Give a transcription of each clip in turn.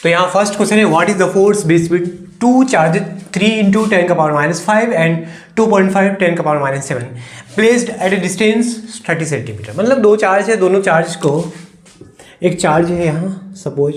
तो यहाँ first question है what is the force between two charges 3 into 10⁻⁵ and 2.5 10⁻⁷ placed at A distance 30 centimetre. मतलब दो charge है, दोनों चार्ज को, एक चार्ज है यहाँ सपोज,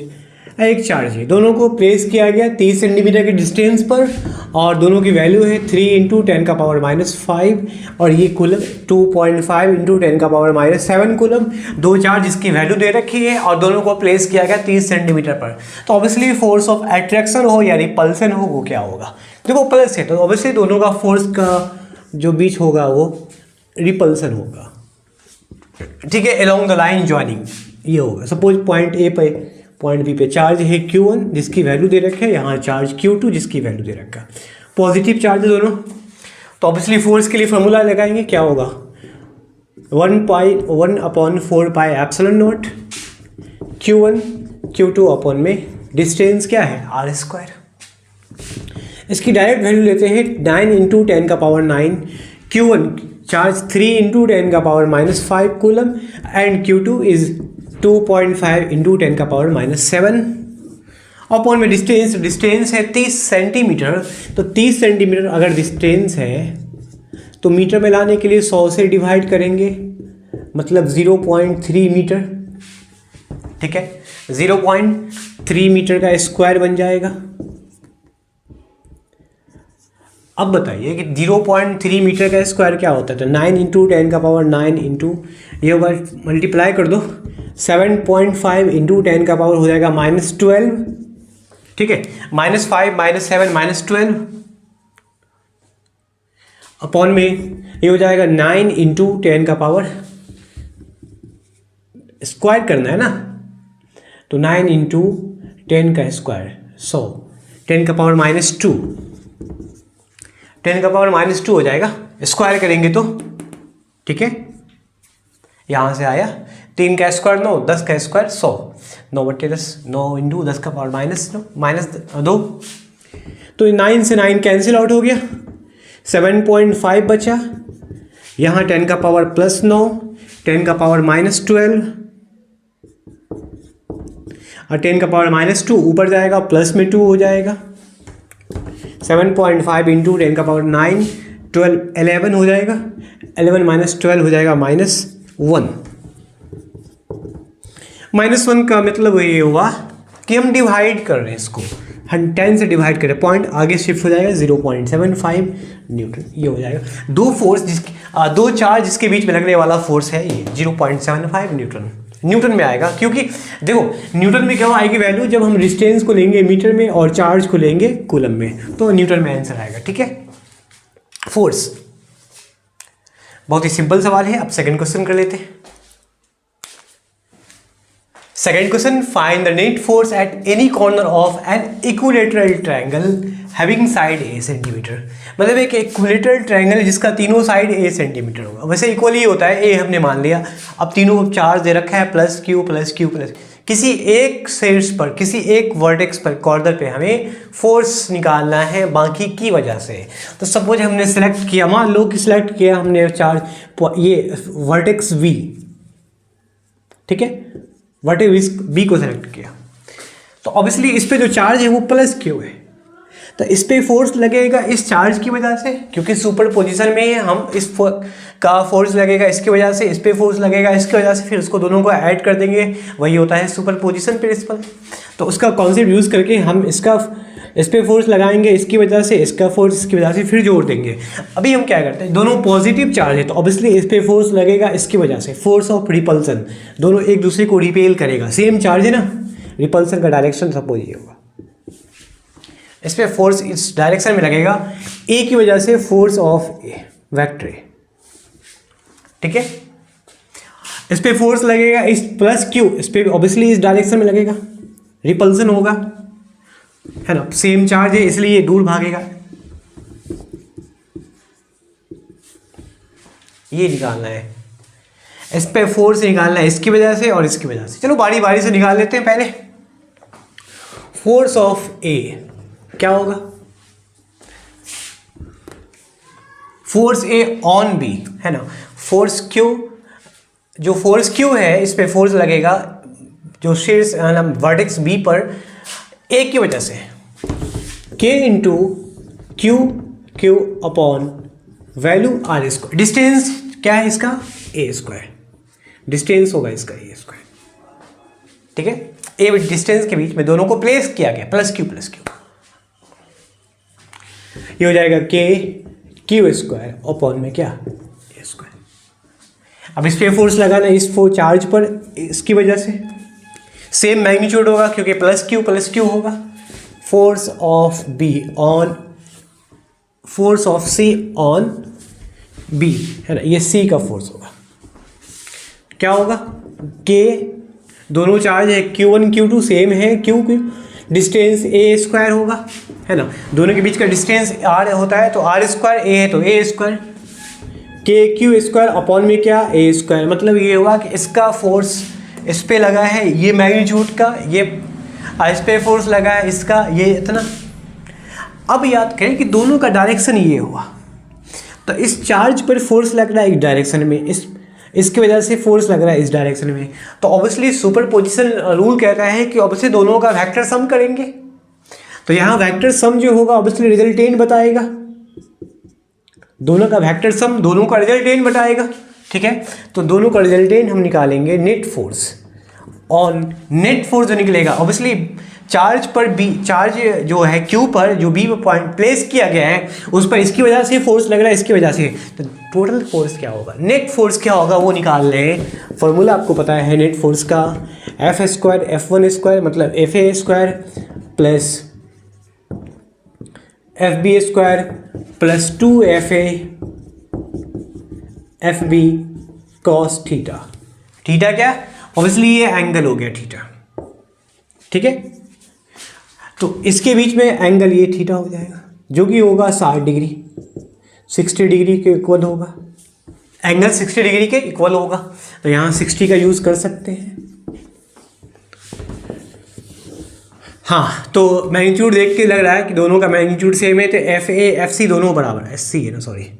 एक चार्ज है, दोनों को प्लेस किया गया 30 सेंटीमीटर के डिस्टेंस पर और दोनों की वैल्यू है 3 इंटू 10⁻⁵ और ये कूलम 2.5 इंटू 10⁻⁷ कूलम। दो चार्ज जिसकी वैल्यू दे रखी है और दोनों को प्लेस किया गया 30 सेंटीमीटर पर। तो ऑब्वियसली फोर्स ऑफ अट्रैक्शन हो या रिपल्सन हो वो क्या होगा? देखो प्लस है तो ऑब्वियसली दोनों का फोर्स का जो बीच होगा वो रिपल्सन होगा, ठीक है, अलोंग द लाइन ज्वाइनिंग ये होगा। सपोज पॉइंट ए पे पॉइंट बी पे चार्ज है Q1 जिसकी वैल्यू दे रखे है, यहाँ चार्ज Q2 जिसकी वैल्यू दे रखा है, पॉजिटिव चार्ज दोनों। तो ऑब्वियसली फोर्स के लिए फॉर्मूला लगाएंगे, क्या होगा 1/4πε0 Q1 Q2 अपॉन में डिस्टेंस क्या है r²। इसकी डायरेक्ट वैल्यू लेते हैं 9 into 10⁹ Q1 charge 3 into 10⁻⁵ coulomb and Q2 is 2.5 into 10⁻⁷ upon में डिस्टेंस है 30 सेंटीमीटर। तो 30 सेंटीमीटर अगर डिस्टेंस है तो मीटर में लाने के लिए 100 से डिवाइड करेंगे, मतलब 0.3 मीटर, ठीक है, 0.3 मीटर का स्क्वायर बन जाएगा। अब बताइए कि 0.3 मीटर का स्क्वायर क्या होता है? तो 9 इंटू 10⁹ इंटू ये होगा, मल्टीप्लाई कर दो 7.5 इंटू 10 का पावर हो जाएगा -12, ठीक है, -5 -7 -12 अपॉन में ये हो जाएगा 9 इंटू 10 का पावर, स्क्वायर करना है ना, तो 9 इंटू 10 का स्क्वायर 100, 10 का पावर -2, 10 का पावर -2 हो जाएगा, स्क्वायर करेंगे तो, ठीक है, यहाँ से आया 3 का स्क्वायर 9, 10 का स्क्वायर 100, 9/10, 9 इंटू 10 का पावर -2, तो 9 से 9 कैंसिल आउट हो गया, 7.5 बचा, यहाँ 10 का पावर +9, 10 का पावर -12 और 10 का पावर -2 ऊपर जाएगा, प्लस में 2 हो जाएगा, 7.5 इंटू 10 का पावर 9, 12, 11 हो जाएगा, 11 -12 हो जाएगा -1। -1 का मतलब ये हुआ कि हम डिवाइड कर रहे हैं इसको, हम 10 से डिवाइड कर रहे हैं, पॉइंट आगे शिफ्ट हो जाएगा 0.75 न्यूटन, ये हो जाएगा। दो चार्ज जिसके बीच में लगने वाला फोर्स है ये 0.75 न्यूटन में आएगा, क्योंकि देखो न्यूटन में क्या आएगी वैल्यू जब हम डिस्टेंस को लेंगे मीटर में और चार्ज को लेंगे कूलम में, तो न्यूटन में आंसर आएगा, ठीक है। फोर्स बहुत ही सिंपल सवाल है। अब सेकंड क्वेश्चन कर लेते हैं। Second question, find the net force at any corner of an equilateral triangle having side a centimetre. मतलब एक इक्विलेटरल ट्रायंगल जिसका तीनों साइड a सेंटीमीटर होगा, वैसे इक्वली होता है, a हमने मान लिया। अब तीनों चार्ज दे रखा है +q +q+, किसी एक शीर्ष पर, किसी एक वर्टेक्स पर, कॉर्नर पे हमें फोर्स निकालना है बाकी की वजह से। तो सपोज हमने सेलेक्ट किया, मान लो कि सिलेक्ट किया हमने चार्ज ये वर्टेक्स v, ठीक है, वर्टेक्स v को सेलेक्ट किया, तो ऑब्वियसली इस पे जो चार्ज है वो +q है, तो इस पे फोर्स लगेगा इस चार्ज की वजह से, क्योंकि सुपर पोजिशन में हम इस का फोर्स लगेगा इसकी वजह से, इस पे फोर्स लगेगा इसकी वजह से, फिर उसको दोनों को ऐड कर देंगे, वही होता है सुपर पोजिशन प्रिंसिपल। तो उसका कॉन्सेप्ट यूज़ करके हम इस पे फोर्स लगाएंगे इसकी वजह से, इसका फोर्स इसकी वजह से, फिर जोड़ देंगे। अभी हम क्या करते हैं, दोनों पॉजिटिव चार्ज है तो ऑब्वियसली इस पे फोर्स लगेगा इसकी वजह से, फोर्स ऑफ रिपल्सन, दोनों एक दूसरे को रिपेल करेगा, सेम चार्ज है ना, रिपल्सन का डायरेक्शन सपोज ये होगा, इस पे फोर्स इस डायरेक्शन में लगेगा ए की वजह से, force of A vector A, ठीक है। इस पे फोर्स लगेगा इस +q, इस पे ऑब्वियसली इस डायरेक्शन में लगेगा, रिपल्सन होगा, है ना, सेम चार्ज है इसलिए ये दूर भागेगा, ये निकालना है। इस पे फोर्स निकालना है इसकी वजह से और इसकी वजह से। चलो बारी बारी से निकाल लेते हैं। पहले फोर्स ऑफ ए क्या होगा, फोर्स ए ऑन बी, है ना, फोर्स क्यू, जो फोर्स क्यू है इस पे फोर्स लगेगा जो शीर्ष वर्टेक्स बी पर ए की वजह से K into Q Q upon value R square. Distance क्या है इसका, ए स्क्वायर, डिस्टेंस होगा इसका ए स्क्वायर, ठीक है। ए डिस्टेंस के बीच में दोनों को प्लेस किया गया, प्लस क्यू, ये हो जाएगा के क्यू स्क्वायर अपॉन में क्या, ए स्क्वायर। अब इस पे फोर्स लगाना इस चार्ज पर, इसकी वजह से सेम मैग्नीट्यूड होगा क्योंकि प्लस क्यू होगा। Force of B on, force of C on B है ना, ये सी का फोर्स होगा। क्या होगा, के दोनों चार्ज है Q1 Q2 सेम है, क्यू डिस्टेंस ए स्क्वायर होगा, है ना। दोनों के बीच का डिस्टेंस आर होता है तो आर स्क्वायर, ए है तो ए square, K Q square upon में क्या, ए स्क्वायर। मतलब ये हुआ कि इसका फोर्स इस पे लगा है ये मैग्नीट्यूड का, ये इस पे फोर्स लगा है इसका, ये इतना। अब याद करें कि दोनों का डायरेक्शन ये हुआ, तो इस चार्ज पर फोर्स लग रहा है एक डायरेक्शन में, इसकी वजह से फोर्स लग रहा है इस डायरेक्शन में। तो ऑब्वियसली सुपरपोजिशन रूल कहता है कि ऑब्वियसली दोनों का वेक्टर सम करेंगे, तो यहाँ वेक्टर सम जो होगा ऑब्वियसली रिजल्टेंट बताएगा, दोनों का वेक्टर सम दोनों का रिजल्टेंट बताएगा, ठीक है। तो दोनों का रिजल्टेंट हम निकालेंगे net force on, net force जो निकलेगा ऑब्वियसली चार्ज पर बी, चार्ज जो है क्यू पर जो बी पर पॉइंट प्लेस किया गया है उस पर इसकी वजह से फोर्स लग रहा है, इसकी वजह से, तो टोटल फोर्स क्या होगा, नेट फोर्स क्या होगा वो निकाल लें। फॉर्मूला आपको पता है नेट फोर्स का, एफ स्क्वायर F1 स्क्वायर मतलब F A square plus F B square plus 2FA FB cos theta. Theta क्या, ऑब्वियसली ये एंगल हो गया थीटा, ठीक है। तो इसके बीच में एंगल ये थीटा हो जाएगा जो कि होगा 60 डिग्री, 60 डिग्री के इक्वल होगा, एंगल 60 डिग्री के इक्वल होगा, तो यहाँ 60 का यूज़ कर सकते हैं। हाँ, तो मैग्नीट्यूड देख के लग रहा है कि दोनों का मैग्नीट्यूड सेम है, तो एफ ए एफ सी दोनों बराबर है, सी है ना sorry,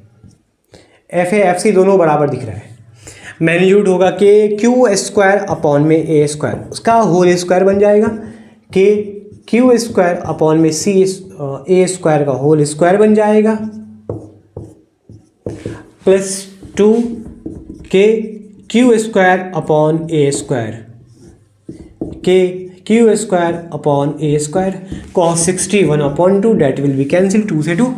F A F C दोनों बराबर दिख रहा है। मैग्नीट्यूड होगा के क्यू स्क्वायर अपॉन में ए स्क्वायर, उसका होल स्क्वायर बन जाएगा, के क्यू स्क्वायर अपॉन में सी ए स्क्वायर का होल स्क्वायर बन जाएगा, plus 2 K Q square upon A square, K Q square upon A square cos 61 upon 2 that will be cancel, 2 से 2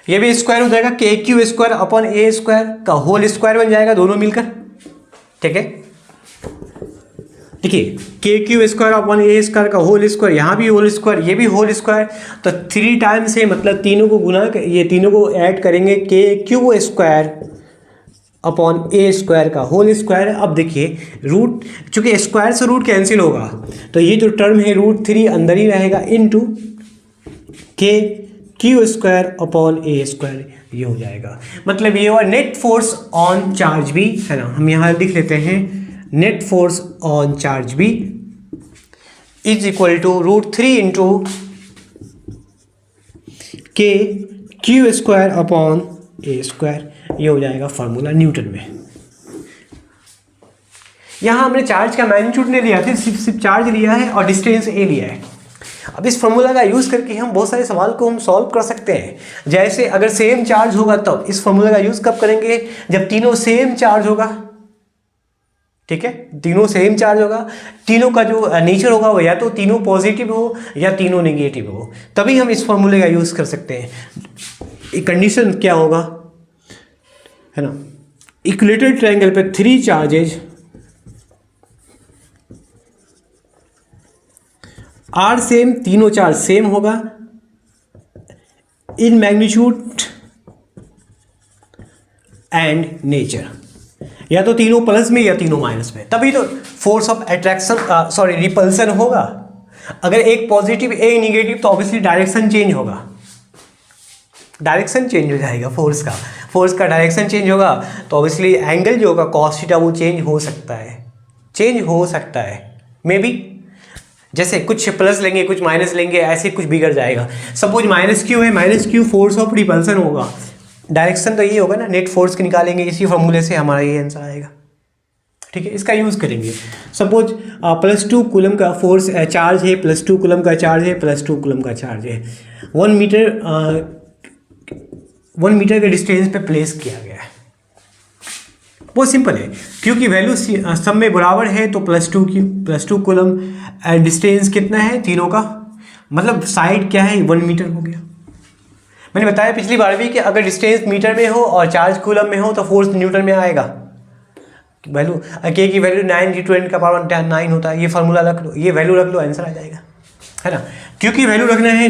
ये भी स्क्वायर हो जाएगा, K Q square upon A square का whole square बन जाएगा दोनों मिलकर, ठीक है। देखिए के Q square upon A square का होल स्क्वायर, यहाँ भी होल स्क्वायर, ये भी होल स्क्वायर, तो 3 टाइम्स से मतलब तीनों को गुना, ये तीनों को ऐड करेंगे, के Q square upon A square का होल स्क्वायर। अब देखिए रूट, चूंकि स्क्वायर से रूट कैंसिल होगा तो ये जो टर्म है √3 अंदर ही रहेगा, इनटू के Q square upon A square, ये हो जाएगा। मतलब ये हुआ नेट फोर्स ऑन चार्ज भी, है ना। हम यहाँ लिख लेते हैं नेट फोर्स ऑन चार्ज भी इज इक्वल टू √3 इंटू के Q square upon A square, ये हो जाएगा फार्मूला न्यूटन में। यहाँ हमने चार्ज का मैग्नीट्यूड नहीं लिया था, सिर्फ चार्ज लिया है और डिस्टेंस ए लिया है। अब इस फॉर्मूला का यूज़ करके हम बहुत सारे सवाल को हम सॉल्व कर सकते हैं। जैसे अगर सेम चार्ज होगा तब इस फॉर्मूला का यूज़ कब करेंगे, जब तीनों सेम चार्ज होगा, ठीक है। तीनों सेम चार्ज होगा, तीनों का जो नेचर होगा वो या तो तीनों पॉजिटिव हो या तीनों नेगेटिव हो, तभी हम इस फॉर्मूले का यूज़ कर सकते हैं। कंडीशन क्या होगा, है ना, इक्विलेटरल ट्रायंगल पे 3 चार्जेज आर सेम, तीनों चार्ज सेम होगा इन मैग्नीट्यूड एंड नेचर, या तो तीनों प्लस में या तीनों माइनस में, तभी तो force of attraction sorry repulsion होगा। अगर एक पॉजिटिव एक निगेटिव तो ऑब्वियसली डायरेक्शन चेंज होगा, डायरेक्शन चेंज हो जाएगा फोर्स का डायरेक्शन चेंज होगा, तो ऑब्वियसली एंगल जो होगा कॉस थीटा वो चेंज हो सकता है मे बी। जैसे कुछ प्लस लेंगे कुछ माइनस लेंगे, ऐसे कुछ बिगड़ जाएगा। सपोज -q है, -q फोर्स ऑफ रिपल्सन होगा, डायरेक्शन तो ये होगा ना, नेट फोर्स के निकालेंगे, इसी फॉर्मूले से हमारा ये आंसर आएगा, ठीक है। ठीक है, इसका यूज़ करेंगे। सपोज +2 कूलम का फोर्स चार्ज है, +2 कूलम का चार्ज है, +2 कूलम का चार्ज है, 1 मीटर के डिस्टेंस पे प्लेस किया गया है। बहुत सिंपल है, क्योंकि वैल्यू सब में बराबर है तो +2 कूलम, डिस्टेंस कितना है तीनों का, मतलब साइड क्या है 1 मीटर हो गया। मैंने बताया पिछली बार भी कि अगर डिस्टेंस मीटर में हो और चार्ज कूलम में हो तो फोर्स न्यूटन में आएगा। वैल्यू के की वैल्यू 9×10⁹ होता है, ये फार्मूला रख लो, ये वैल्यू रख लो, आंसर आ जाएगा, है ना। क्योंकि वैल्यू रखना है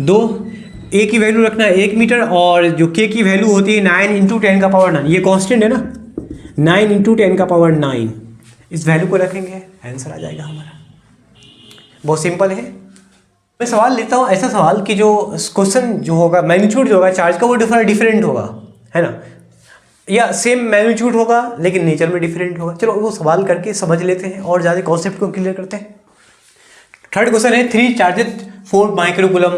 2, ए की वैल्यू रखना है 1 मीटर, और जो के की वैल्यू होती है 9×10⁹, ये कांस्टेंट है ना, 9×10⁹, इस वैल्यू को रखेंगे, आंसर आ जाएगा हमारा। बहुत सिंपल है। मैं सवाल लेता हूँ ऐसा सवाल कि जो क्वेश्चन जो होगा, मैग्नीट्यूड जो होगा चार्ज का वो डिफरेंट होगा, है ना, या सेम मैग्नीट्यूड होगा लेकिन नेचर में डिफरेंट होगा। चलो वो सवाल करके समझ लेते हैं और ज़्यादा कॉन्सेप्ट को क्लियर करते हैं। थर्ड क्वेश्चन है 3 चार्जेस 4 माइक्रोकूलम,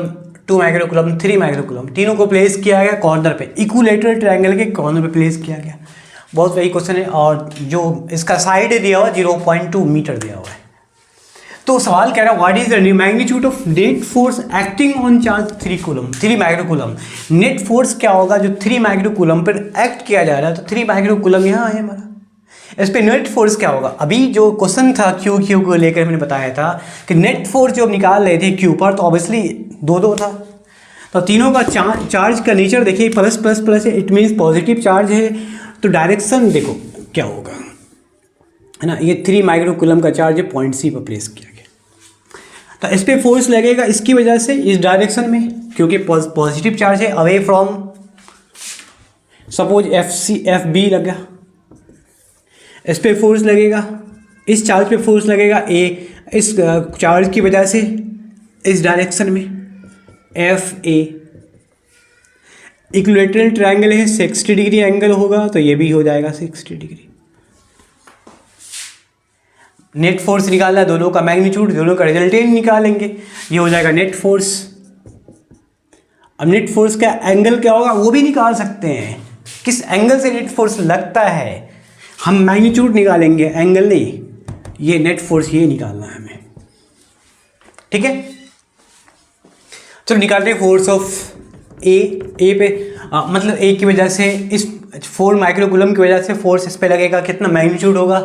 2 माइक्रोकूलम, 3 माइक्रोकूलम, तीनों को प्लेस किया गया कॉर्नर पे, इक्विलेटरल ट्रायंगल के कॉर्नर पे प्लेस किया गया। बहुत वही क्वेश्चन है, और जो इसका साइड दिया हुआ 0.2 मीटर दिया हुआ है। तो सवाल कह रहा है what is the magnitude of net force acting on charge 3 microcoulomb. Net force क्या होगा जो 3 माइक्रोकूलम पर एक्ट किया जा रहा है, तो 3 माइक्रोकूलम यहाँ है हमारा। इस पर नेट फोर्स क्या होगा, अभी जो क्वेश्चन था क्यू को लेकर मैंने बताया था कि नेट फोर्स जो निकाल रहे थे क्यू पर, तो ऑब्वियसली 2 था, तो तीनों का चार्ज का नेचर देखिए प्लस प्लस प्लस है, इट मीन्स पॉजिटिव चार्ज है, तो डायरेक्शन देखो क्या होगा, है ना। ये 3 माइक्रोकूलम का चार्ज है, पॉइंट सी पर प्लेस किया गया, तो इस पर फोर्स लगेगा इसकी वजह से इस डायरेक्शन में, क्योंकि पॉजिटिव चार्ज है, away from, suppose F B लगा, इस पे फोर्स लगेगा, इस चार्ज पे फोर्स लगेगा ए, इस चार्ज की वजह से इस डायरेक्शन में एफ ए। इक्विलेटरल ट्रायंगल है, 60 डिग्री एंगल होगा, तो ये भी हो जाएगा 60 डिग्री। नेट फोर्स निकालना, दोनों का मैग्नीट्यूड, दोनों का रिजल्टेंट निकालेंगे, ये हो जाएगा नेट फोर्स। अब नेट फोर्स का एंगल क्या होगा वो भी निकाल सकते हैं, किस एंगल से नेट फोर्स लगता है, हम मैग्नीट्यूड निकालेंगे, एंगल नहीं, ये नेट फोर्स ये निकालना है हमें, ठीक है। चलो निकालते हैं फोर्स ऑफ ए पे, मतलब ए की वजह से इस 4 माइक्रोकूलम की वजह से फोर्स इस पे लगेगा, कितना मैग्नीट्यूड होगा,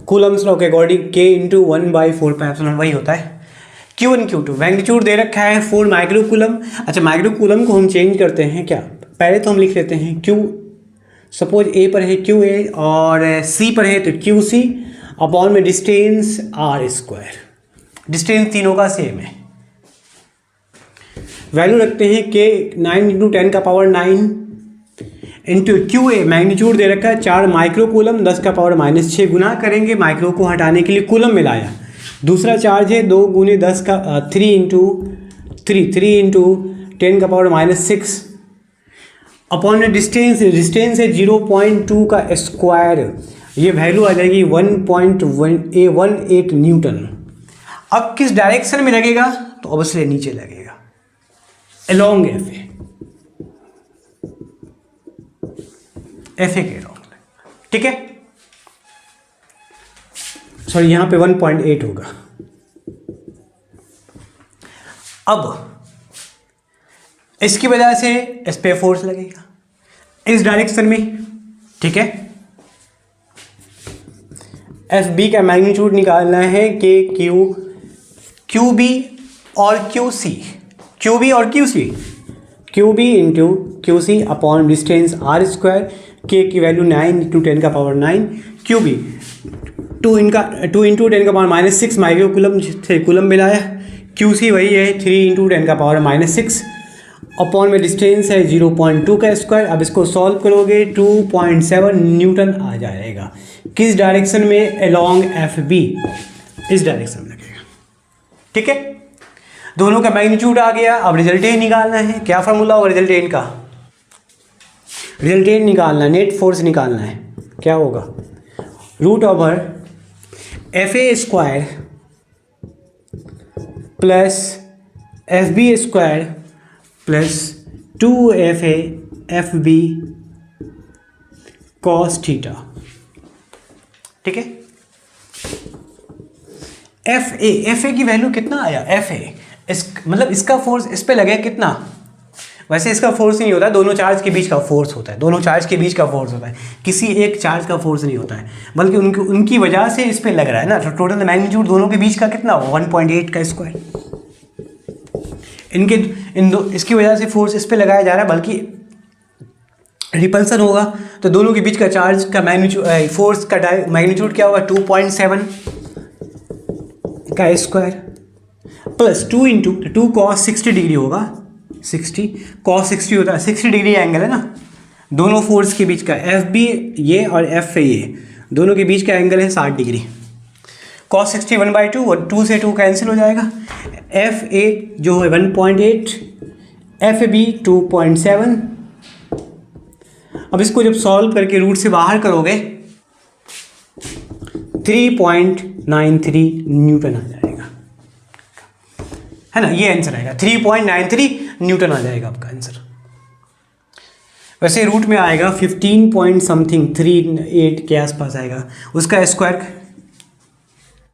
कूलम्स लॉ के अकॉर्डिंग K × 1/4πε वही होता है। Q1 Q2 मैग्नीट्यूड दे रखा है 4 माइक्रोकूलम। अच्छा, माइक्रोकूलम को हम चेंज करते हैं क्या, पहले तो हम लिख लेते हैं Q, सपोज A पर है QA और C पर है तो QC, अपॉन में डिस्टेंस r², डिस्टेंस तीनों का सेम है। वैल्यू रखते हैं K 9×10⁹ इंटू QA, मैग्नीट्यूड दे रखा है 4 माइक्रोकूलम, 10⁻⁻6 गुना करेंगे, माइक्रो को हटाने के लिए कूलम मिलाया। दूसरा चार्ज है 2 × 3×10⁻6 अपॉन में डिस्टेंस है 0.2 का स्क्वायर, ये वैल्यू आ जाएगी 1.18 न्यूटन। अब किस डायरेक्शन में लगेगा, तो ऑब्वियसली नीचे लगेगा, अलोंग एफ ए के अलोंग, ठीक है। सॉरी, यहां पे 1.8 होगा। अब इसकी वजह से इस पे फोर्स लगेगा इस डायरेक्शन में, ठीक है। एफ बी का मैग्नीट्यूड निकालना है कि क्यू बी और Q B into Q C upon distance r², K की वैल्यू 9×10⁹, क्यू बी 2 × 10⁻⁻6 माइक्रोकूलम से कूलम मिलाया, क्यू सी वही है 3 × 10⁻⁻6 अपॉन में डिस्टेंस है 0.2 का स्क्वायर। अब इसको सॉल्व करोगे 2.7 न्यूटन आ जाएगा। किस डायरेक्शन में, अलोंग एफ बी, इस डायरेक्शन में लगेगा, ठीक है। दोनों का मैग्नीट्यूड आ गया। अब रिजल्टेंट निकालना है। क्या फार्मूला होगा रिजल्टेंट का, रिजल्टेंट निकालना है, नेट फोर्स निकालना है। क्या होगा, √FA² plus FB² plus 2FA FB cos theta. ठीक है। एफ ए की वैल्यू कितना आया, एफ ए मतलब इसका फोर्स इस पे लगे कितना, वैसे इसका फोर्स नहीं होता है, दोनों चार्ज के बीच का फोर्स होता है, दोनों चार्ज के बीच का फोर्स होता है, किसी एक चार्ज का फोर्स नहीं होता है, बल्कि उनकी वजह से इस पे लग रहा है ना। तो टोटल मैग्नीट्यूड दोनों के बीच का कितना हो, 1.8 का स्क्वायर। इसकी वजह से फोर्स इस पे लगाया जा रहा है, बल्कि रिपल्सन होगा तो दोनों के बीच का चार्ज का मैग्नीट्यूड, फोर्स का मैग्नीट्यूड क्या होगा, 2.7 का square plus 2 into 2 cos 60 degree होगा, 60 cos 60 होता है 60 डिग्री एंगल है ना, दोनों फोर्स के बीच का, एफ बी ये और एफ ए ये दोनों के बीच का एंगल है 60 डिग्री। cos 60 1/2 और 2 से 2 कैंसिल हो जाएगा, एफ ए जो है 1.8, एफ ए बी 2.7। अब इसको जब सॉल्व करके रूट से बाहर करोगे 3.93 न्यूटन आ जाएगा, है ना, ये आंसर आएगा 3.93 न्यूटन आ जाएगा आपका आंसर। वैसे रूट में आएगा 15 पॉइंट समथिंग 38 के आसपास आएगा, उसका स्क्वायर